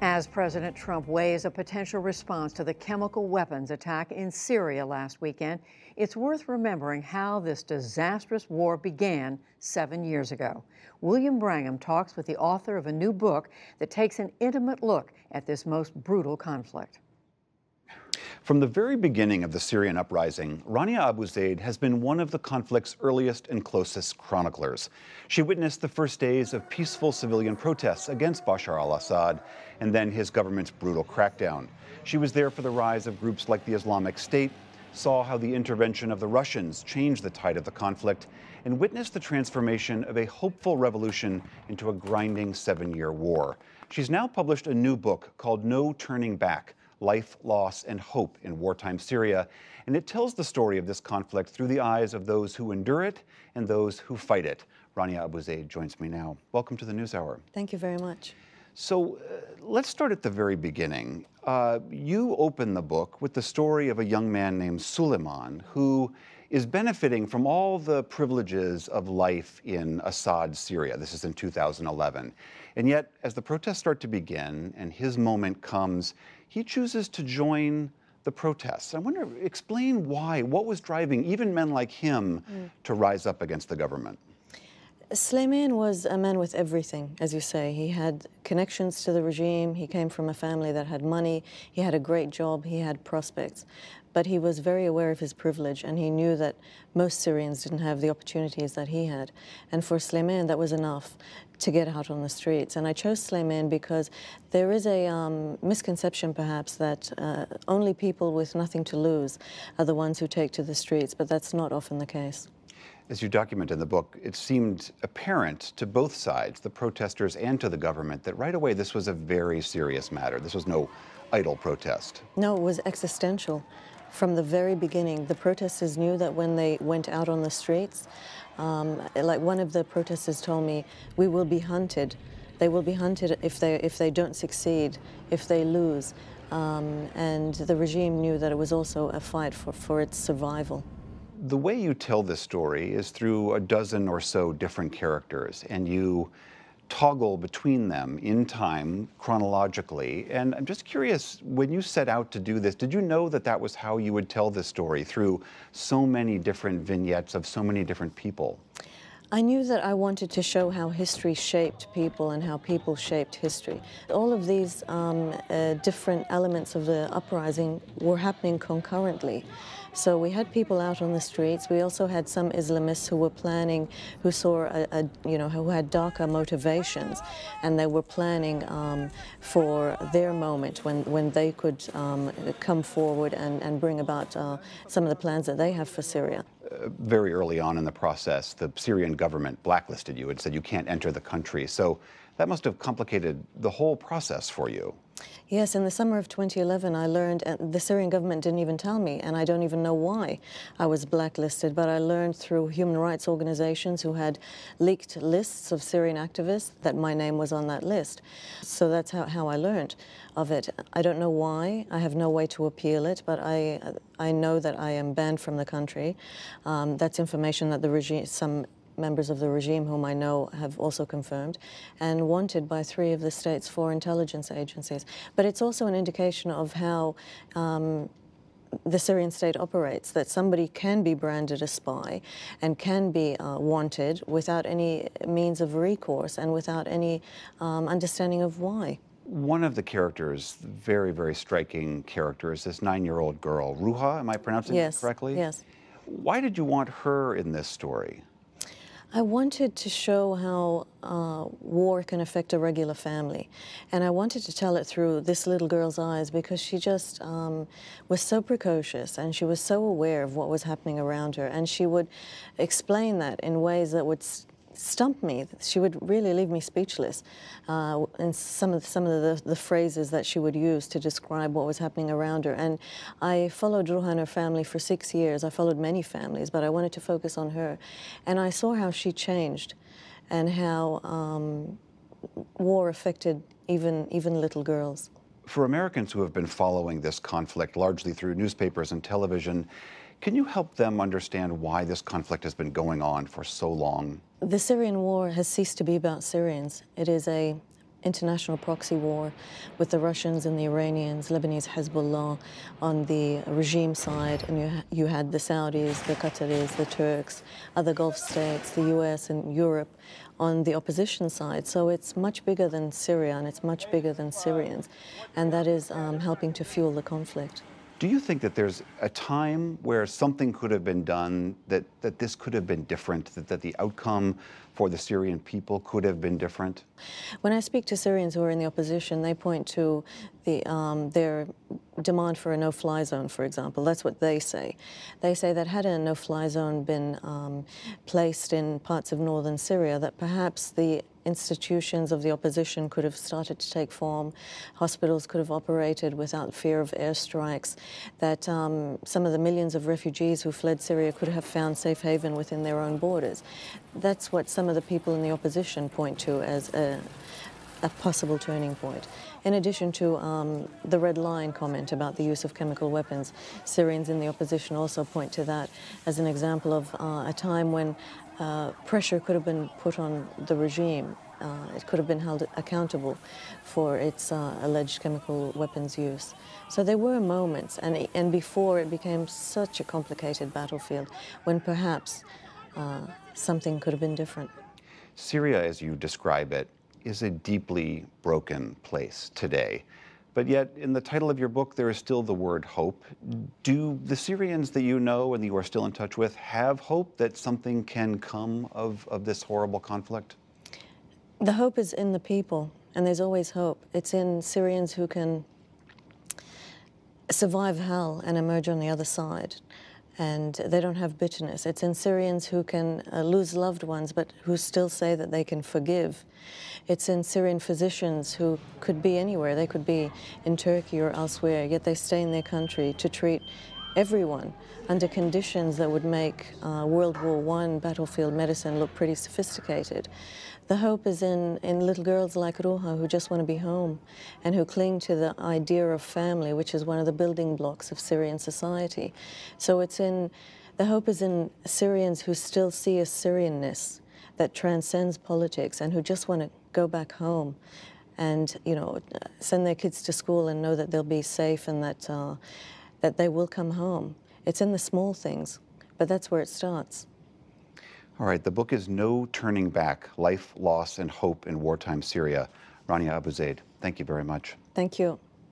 As President Trump weighs a potential response to the chemical weapons attack in Syria last weekend, it's worth remembering how this disastrous war began 7 years ago. William Brangham talks with the author of a new book that takes an intimate look at this most brutal conflict. From the very beginning of the Syrian uprising, Rania Abu Zaid has been one of the conflict's earliest and closest chroniclers. She witnessed the first days of peaceful civilian protests against Bashar al-Assad and then his government's brutal crackdown. She was there for the rise of groups like the Islamic State, saw how the intervention of the Russians changed the tide of the conflict, and witnessed the transformation of a hopeful revolution into a grinding 7-year war. She's now published a new book called No Turning Back: Life, Loss, and Hope in Wartime Syria, and it tells the story of this conflict through the eyes of those who endure it and those who fight it. Rania Abu Zaid joins me now. Welcome to the NewsHour. Thank you very much. So let's start at the very beginning. You open the book with the story of a young man named Suleiman who is benefiting from all the privileges of life in Assad Syria. This is in 2011. And yet, as the protests start to begin and his moment comes, he chooses to join the protests. I wonder, explain why. What was driving even men like him to rise up against the government? Suleiman was a man with everything, as you say. He had connections to the regime. He came from a family that had money. He had a great job. He had prospects. But he was very aware of his privilege, and he knew that most Syrians didn't have the opportunities that he had. And for Suleiman, that was enough to get out on the streets. And I chose Suleiman because there is a misconception, perhaps, that only people with nothing to lose are the ones who take to the streets, but that's not often the case. As you document in the book, it seemed apparent to both sides, the protesters and to the government, that right away this was a very serious matter. This was no idle protest. No, it was existential. From the very beginning, the protesters knew that when they went out on the streets, like one of the protesters told me, we will be hunted. They will be hunted if they don't succeed, if they lose. And the regime knew that it was also a fight for its survival. The way you tell this story is through a dozen or so different characters, and you toggle between them in time, chronologically. And I'm just curious, when you set out to do this, did you know that that was how you would tell this story, through so many different vignettes of so many different people? I knew that I wanted to show how history shaped people and how people shaped history. All of these different elements of the uprising were happening concurrently. So we had people out on the streets. We also had some Islamists who were planning, who saw, who had darker motivations, and they were planning for their moment when they could come forward and bring about some of the plans that they have for Syria. Very early on in the process, the Syrian government blacklisted you and said you can't enter the country. So that must have complicated the whole process for you. Yes, in the summer of 2011, I learned, and the Syrian government didn't even tell me, and I don't even know why I was blacklisted, but I learned through human rights organizations who had leaked lists of Syrian activists that my name was on that list. So that's how I learned of it. I don't know why. I have no way to appeal it, but I know that I am banned from the country. That's information that the regime, some members of the regime whom I know have also confirmed, and wanted by 3 of the state's 4 intelligence agencies. But it's also an indication of how the Syrian state operates, that somebody can be branded a spy and can be wanted without any means of recourse and without any understanding of why. One of the characters, very, very striking character, is this 9-year-old girl, Ruha, am I pronouncing it correctly? Yes. Why did you want her in this story? I wanted to show how war can affect a regular family. And I wanted to tell it through this little girl's eyes because she just was so precocious and she was so aware of what was happening around her. And she would explain that in ways that would stump me. She would really leave me speechless. And some of the phrases that she would use to describe what was happening around her. And I followed Ruha and her family for 6 years. I followed many families, but I wanted to focus on her. And I saw how she changed and how war affected even little girls. For Americans who have been following this conflict largely through newspapers and television, can you help them understand why this conflict has been going on for so long? The Syrian war has ceased to be about Syrians. It is a international proxy war with the Russians and the Iranians, Lebanese Hezbollah on the regime side, and you had the Saudis, the Qataris, the Turks, other Gulf states, the US and Europe on the opposition side. So it's much bigger than Syria, and it's much bigger than Syrians, and that is helping to fuel the conflict. Do you think that there's a time where something could have been done, that this could have been different, that the outcome for the Syrian people could have been different? When I speak to Syrians who are in the opposition, they point to their demand for a no-fly zone, for example. That's what they say. They say that had a no-fly zone been placed in parts of northern Syria, that perhaps the institutions of the opposition could have started to take form, hospitals could have operated without fear of airstrikes, that some of the millions of refugees who fled Syria could have found safe haven within their own borders. That's what some of the people in the opposition point to as a possible turning point. In addition to the red line comment about the use of chemical weapons, Syrians in the opposition also point to that as an example of a time when pressure could have been put on the regime. It could have been held accountable for its alleged chemical weapons use. So there were moments, and before it became such a complicated battlefield, when perhaps something could have been different. Syria, as you describe it, is a deeply broken place today. But yet, in the title of your book, there is still the word hope. Do the Syrians that you know and that you are still in touch with have hope that something can come of this horrible conflict? The hope is in the people, and there's always hope. It's in Syrians who can survive hell and emerge on the other side, and they don't have bitterness. It's in Syrians who can lose loved ones, but who still say that they can forgive. It's in Syrian physicians who could be anywhere. They could be in Turkey or elsewhere, yet they stay in their country to treat everyone under conditions that would make World War I battlefield medicine look pretty sophisticated. The hope is in little girls like Ruha who just want to be home and who cling to the idea of family, which is one of the building blocks of Syrian society. So the hope is in Syrians who still see a Syrianness that transcends politics and who just want to go back home and, you know, send their kids to school and know that they'll be safe and that they will come home. It's in the small things, but that's where it starts. All right, the book is No Turning Back: Life, Loss, and Hope in Wartime Syria. Rania Abuzaid, thank you very much. Thank you.